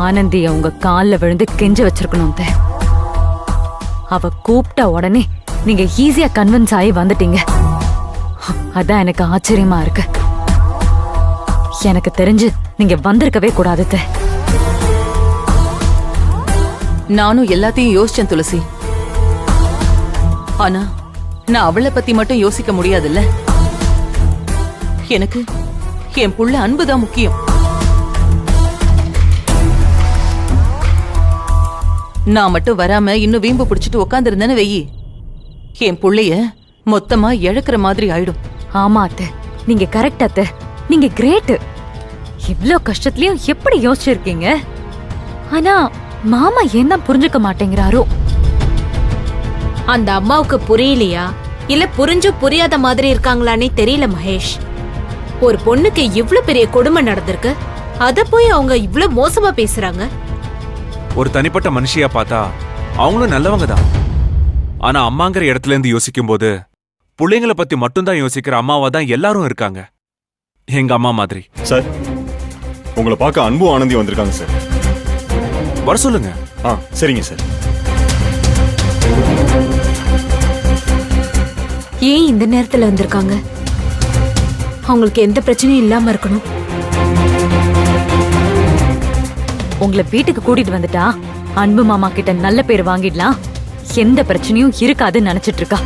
ஆனந்திய உங்க கால்ல விழுந்து கெஞ்ச வச்சிருக்கணும். அவ கூப்பிட்ட உடனே நீங்க ஈஸியா கன்வின்ஸ் ஆகி வந்துட்டீங்க. அதான் எனக்கு ஆச்சரியமா இருக்கு. எனக்கு தெரிஞ்சு நீங்க வந்திருக்கவே கூடாது. நானும் எல்லாத்தையும் யோசிச்சேன் துளசி. ஆனா நான் அவளை பத்தி மட்டும் யோசிக்க முடியாதுல்ல. எனக்கு என் புள்ள அன்புதான் முக்கியம். நான் மட்டும் வராம இன்னும் வீம்பு பிடிச்சிட்டு உட்கார்ந்து இருந்தேன்னு வெயி, என் புள்ளைய மொத்தமா இழக்கிற மாதிரி ஆயிடும். ஆமா அத்தை, நீங்க கரெக்ட் அத்தை. நீங்க கிரேட். இவ்ளோ கஷ்டத்துலயும் எப்படி யோசிச்சிருக்கீங்க? ஆனா மாமா என்ன புரிஞ்சுக்க மாட்டேங்கிறாரோ? அந்த அம்மாவுக்கு புரியலையா இல்ல புரிஞ்சும் புரியாத மாதிரி இருக்காங்களானே தெரியல மகேஷ். ஒரு பொண்ணுக்கு இவ்ளோ பெரிய கொடுமை நடந்திருக்கு, அத போய் அவங்க இவ்ளோ மோசமா பேசுறாங்க. ஒரு தனிப்பட்ட மனுஷியா பார்த்தா அவங்களும் நல்லவங்க தான். ஆனா அம்மாங்கிற இடத்துல இருந்து யோசிக்கும் போது பிள்ளைங்களை பத்தி மட்டும்தான் யோசிக்கிற அம்மாவா தான் எல்லாரும் இருக்காங்க. எங்க அம்மா மாதிரி. சார், உங்களை பார்க்க அன்பு ஆனந்தி வந்திருக்காங்க சார். வர சொல்லுங்க. சரிங்க சார். ஏன் இந்த நேரத்துல வந்திருக்காங்க? அவங்களுக்கு எந்த பிரச்சனையும் இல்லாம இருக்கணும். உங்களை வீட்டுக்கு கூட்டிட்டு வந்துட்டா அன்பு மாமா கிட்ட நல்ல பேர் வாங்கிடலாம், எந்த பிரச்சனையும் இருக்காதுன்னு நினைச்சிட்டு இருக்கா.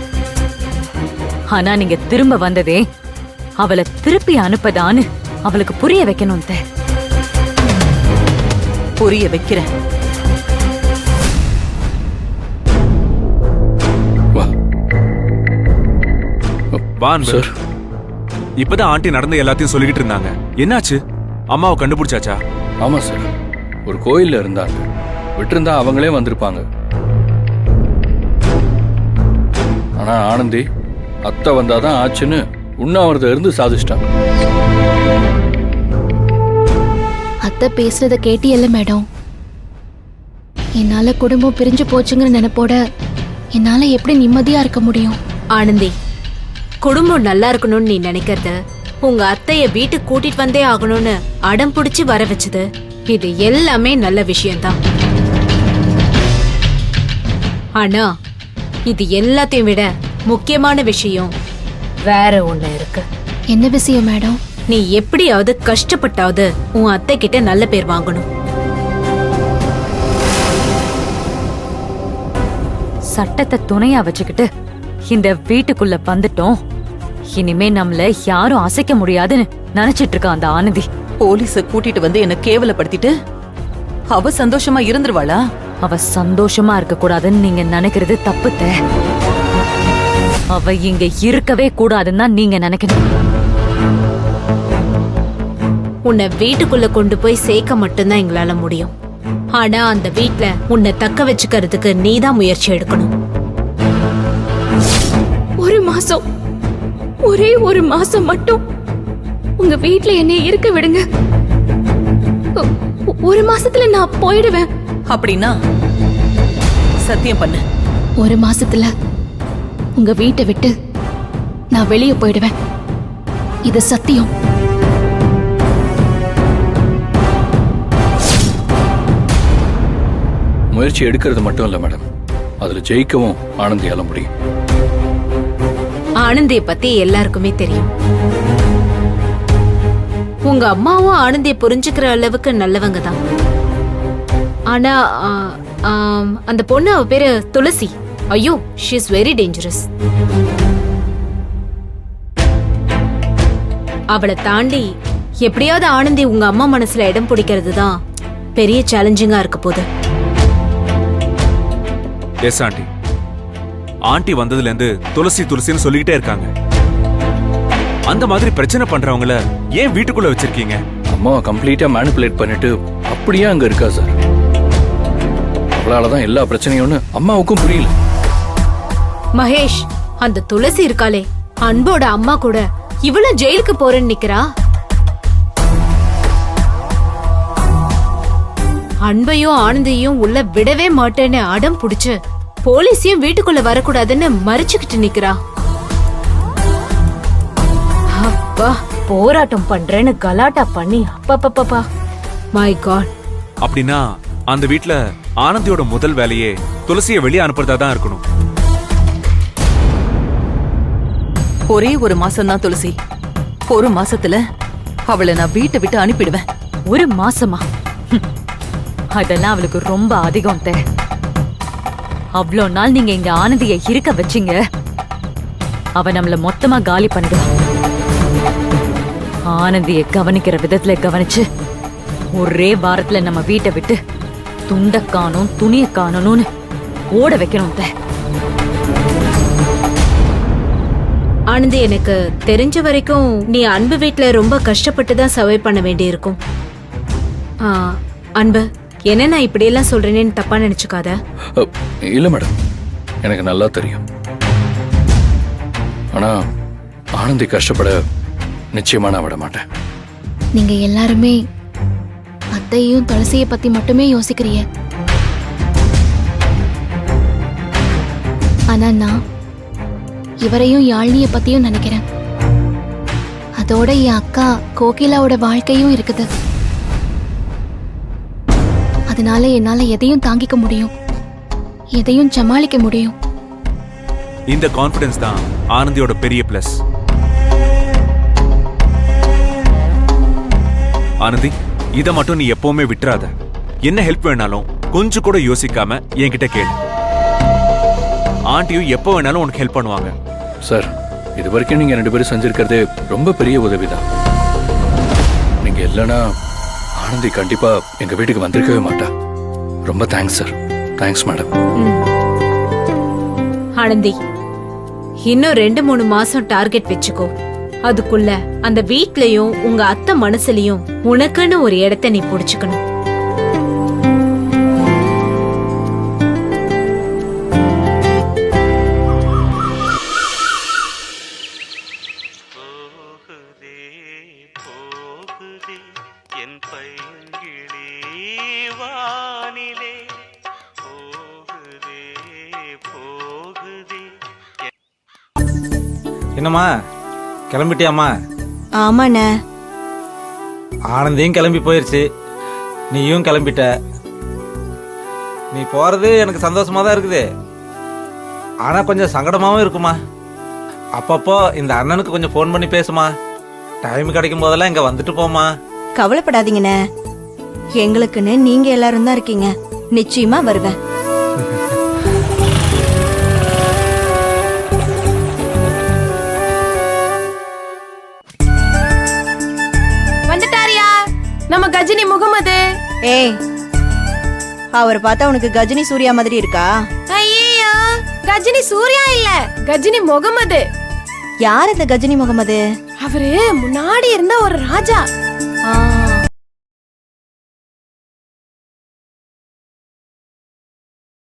ஆனா நீங்க திரும்ப வந்ததே அவளை திருப்பி அனுப்பதான்னு அவளுக்கு புரிய வைக்கணும். புரிய வைக்கிறேன். சார், இப்பதான் ஆண்டி நடந்த எல்லாத்தையும் சொல்லிக்கிட்டு இருந்தாங்க. என்னாச்சு? அம்மாவை கண்டுபிடிச்சாச்சா? ஆமா சார், ஒரு கோயில்ல இருந்தாங்க. விட்டிருந்தா அவங்களே வந்திருப்பாங்க. ஆனா ஆனந்தி அத்தை வந்தாதான் ஆச்சுன்னு உண்ணாவிரதம் இருந்து சாதிச்சிட்டாங்க. அத்தை பேசுறத கேட்டியல்ல மேடம்? என்னால குடும்பம் பிரிஞ்சு போச்சுங்கிற நினைப்போட என்னால எப்படி நிம்மதியா இருக்க முடியும்? ஆனந்தி, குடும்பம் நல்லா இருக்கணும்னு நீ நினைக்கிறது, உங்க அத்தைய வீட்டுக்கு கூட்டிட்டு வந்தே ஆகணும்னு அடம் பிடிச்சு வர வச்சது, இது எல்லாமே நல்ல விஷயம்தான். ஆனா இது எல்லாத்தையும் விட முக்கியமான விஷயம் வேற ஒண்ணு இருக்கு. என்ன விஷயம் மேடம்? நீ எப்படியாவது கஷ்டப்பட்டாவது உன் அத்தை கிட்ட நல்ல பேர் வாங்கணும். சட்டத்தை துணையா வச்சுக்கிட்டு இந்த வீட்டுக்குள்ள வந்துட்டோம். இனிமே நம்மள யாரும் அசைக்க முடியாதுன்னு நினைச்சிட்டு இருக்கா அந்த ஆனந்தி. போலீஸ கூட்டிட்டு வந்து என்ன கேவலப்படுத்திட்டு அவ சந்தோஷமா இருந்துருவாளா? அவ சந்தோஷமா இருக்க கூடாதுன்னு நீங்க நினைக்கிறது தப்புத்த. அவ இங்க இருக்கவே கூடாதுன்னு தான் நீங்க நினைக்கணும். உன்னை வீட்டுக்குள்ள கொண்டு போய் சேர்க்க மட்டும்தான் எங்களால முடியும். ஆனா அந்த வீட்ல உன்னை தக்க வச்சுக்கிறதுக்கு நீதான் முயற்சி எடுக்கணும். ஒரு மாசம், ஒரே ஒரு மாசம் மட்டும் உங்க வீட்ல என்னை இருக்க விடுங்க. ஒரு மாசத்துல நான் போயிடுவேன். அப்படின்னா சத்தியம் பண்ணு. ஒரு மாசத்துல உங்க வீட்டை விட்டு நான் வெளியே போயிடுவேன். இது சத்தியம். முயற்சி எடுக்கிறது மட்டும் இல்ல மேடம், அதுல ஜெயிக்கவும் ஆனந்தியால முடியும். ஆனந்திய பத்தி எல்லாருக்குமே தெரியும். உங்க அம்மாவும் ஆனந்திய புரிஞ்சுக்கிற அளவுக்கு நல்லவங்க தான். ஆனா அந்த பொண்ணு, அவ பேரு துளசி. ஐயோ, ஷி இஸ் வெரி டேஞ்சரஸ். அவளை தாண்டி எப்படியாவது ஆனந்தி உங்க அம்மா மனசுல இடம் பிடிக்கிறது தான் பெரிய சேலஞ்சிங்கா இருக்க போகுது. S aunty. ஆண்டி வந்ததுல இருந்து துளசி துளசின்னு சொல்லிக்கிட்டே இருக்காங்க. அந்த மாதிரி பிரச்சனை பண்றவங்கள ஏன் வீட்டுக்குள்ள வச்சிருக்கீங்க? அம்மாவை கம்ப்ளீட்டா மேனிபுலேட் பண்ணிட்டு அப்படியே அங்க இருக்கா சார். அவளாலதான் எல்லா பிரச்சனையும் அம்மாவுக்கும் புரியல. மகேஷ், அந்த துளசி இருக்காளே, அன்போட அம்மா கூட இவ்வளவு ஜெயிலுக்கு போறேன்னு நிக்கிறா. அன்பையும் ஆனந்தையும் உள்ள விடவே மாட்டேன்னு அடம் புடிச்சு போலீஸையும் வீட்டுக்குள்ள வரக்கூடாதுன்னு மறைச்சுக்கிட்டு நிக்கிறா. அப்பா, போராட்டம் பண்றேன்னு கலாட்டா பண்ணி அப்பப்பப்பா. மை காட், அப்படின்னா அந்த வீட்ல ஆனந்தியோட முதல் வேலையே துளசியை வெளியே அனுப்புறதா தான் இருக்கணும். ஒரே ஒரு மாசம் தான் துளசி. ஒரு மாசத்துல அவளை நான் வீட்டை விட்டு அனுப்பிடுவேன். ஒரு மாசமா? அதெல்லாம் அவளுக்கு ரொம்ப அதிகம். அவ்வளோ நாள் நீங்க இங்க ஆனந்தியை இருக்க வச்சீங்க, அவ நம்மள மொத்தமா காலி பண்ணிடுவா. ஆனந்தியை கவனிக்கிற விதத்துல கவனிச்சு ஒரே வாரத்துல நம்ம வீட்டை விட்டு துண்ட காணும் துணிய காணணும்னு ஓட வைக்கணும். ஆனந்தி, எனக்கு தெரிஞ்ச வரைக்கும் நீ அன்பு வீட்ல ரொம்ப கஷ்டப்பட்டு தான் சர்வை பண்ண வேண்டியிருக்கும். அன்பு, என்ன நான் இப்படியெல்லாம் சொல்றேன்னு தப்பா நினைச்சுக்காத. இல்ல மேடம், எனக்கு நல்லா தெரியும். ஆனா ஆனந்தி கஷ்டப்பட நிச்சயமா நான் விட மாட்டேன். நீங்க எல்லாருமே அத்தையும் துளசியை பத்தி மட்டுமே யோசிக்கிறீங்க. ஆனா நான் இவரையும் யாழ்னிய பத்தியும் நினைக்கிறேன். அதோட என் அக்கா கோகிலாவோட வாழ்க்கையும் இருக்குது. அதனால என்னால எதையும் தாங்கிக்க முடியும், எதையும் சமாளிக்க முடியும். இந்த கான்ஃபிடன்ஸ் தான் ஆனந்தியோட பெரிய பிளஸ். ஆனந்தி, இத மட்டும் நீ எப்பவுமே விட்டுறாத. என்ன ஹெல்ப் வேணாலும் கொஞ்சம் கூட யோசிக்காம என்கிட்ட கேளு. ஆண்டியும் எப்போ வேணாலும் உனக்கு ஹெல்ப் பண்ணுவாங்க. சார், இது வரைக்கும் நீங்க 2 பேரும் செஞ்சிருக்கிறது ரொம்ப பெரிய உதவிதான். நீங்க இல்லைன்னா ஆனந்தி கண்டிப்பா எங்க வீட்டுக்கு வந்திருக்கவே மாட்டா. ரொம்ப thanks sir. Thanks madam. Anandhi, இன்னும் 2-3 மாசம் டார்கெட் வச்சுக்கோ. அதுக்குள்ள அந்த வீட்லயும் உங்க அத்தை மனசுலயும் உனக்குன்னு ஒரு இடத்தை நீ புடிச்சுக்கணும். என்னம்மா, கிளம்பிட்டியாம்மா? ஆமாண்ணே. ஆனந்தியும் கிளம்பி போயிருச்சு, நீயும் கிளம்பிட்ட. நீ போறது எனக்கு சந்தோஷமா தான் இருக்குது. ஆனா கொஞ்சம் சங்கடமாவும் இருக்குமா. அப்பப்போ இந்த அண்ணனுக்கு கொஞ்சம் ஃபோன் பண்ணி பேசுமா. டைம் கிடைக்கும் போதெல்லாம் இங்க வந்துட்டு போமா. கவலைப்படாதீங்கண்ணே, எங்களுக்குன்னு நீங்க எல்லாரும் தான் இருக்கீங்க. நிச்சயமா வருவேன். நம்ம கஜினி முகமது. ஏய், அவர் பார்த்தா உனக்கு கஜினி சூர்யா மாதிரி இருக்கா? ஐயோ, கஜினி சூர்யா இல்ல, கஜினி முகமது. யார் இந்த கஜினி முகமது? அவரு முன்னாடி இருந்த ஒரு ராஜா.